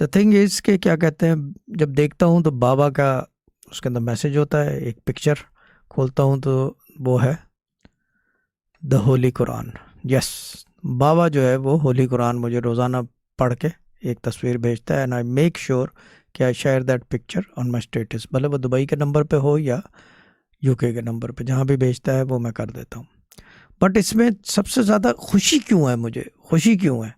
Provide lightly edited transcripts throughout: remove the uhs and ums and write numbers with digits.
The thing is کہ کیا کہتے ہیں، جب دیکھتا ہوں تو بابا کا اس کے اندر میسج ہوتا ہے، ایک پکچر کھولتا ہوں تو وہ ہے دا ہولی قرآن. یس، بابا جو ہے وہ ہولی قرآن مجھے روزانہ پڑھ کے ایک تصویر بھیجتا ہے، اینڈ آئی میک شیور کہ I share that picture on my status, بھلے وہ دبئی کے نمبر پہ ہو یا یو کے نمبر پہ، جہاں بھی بھیجتا ہے وہ میں کر دیتا ہوں. بٹ اس میں سب سے زیادہ خوشی کیوں ہے، مجھے خوشی کیوں ہے؟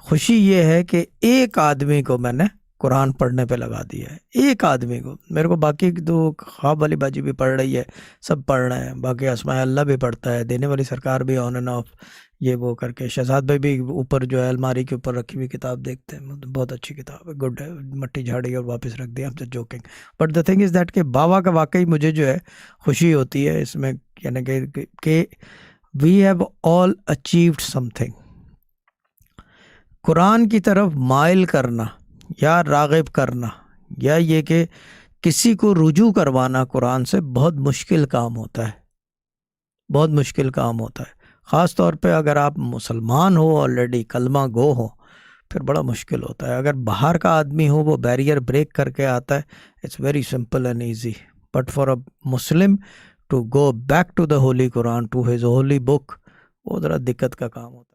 خوشی یہ ہے کہ ایک آدمی کو میں نے قرآن پڑھنے پہ لگا دیا ہے، ایک آدمی کو. میرے کو باقی تو خواب والی باجی بھی پڑھ رہی ہے، سب پڑھ رہے ہیں، باقی اسماء اللہ بھی پڑھتا ہے، دینے والی سرکار بھی آن اینڈ آف یہ وہ کر کے، شہزاد بھائی بھی اوپر جو ہے الماری کے اوپر رکھی ہوئی کتاب دیکھتے ہیں، بہت اچھی کتاب ہے، گڈ ہے، مٹی جھاڑی اور واپس رکھ دیا. Just joking. But the thing is that کہ بابا کا واقعی مجھے جو ہے خوشی ہوتی ہے اس میں، یعنی کہ we have all achieved something. قرآن کی طرف مائل کرنا یا راغب کرنا یا یہ کہ کسی کو رجوع کروانا قرآن سے بہت مشکل کام ہوتا ہے، بہت مشکل کام ہوتا ہے. خاص طور پہ اگر آپ مسلمان ہو، آلریڈی کلمہ گو ہو، پھر بڑا مشکل ہوتا ہے. اگر باہر کا آدمی ہو، وہ بیریئر بریک کر کے آتا ہے، it's very simple and easy. But for a Muslim to go back to the holy قرآن، ٹو ہز ہولی بک، وہ ذرا دقت کا کام ہوتا ہے.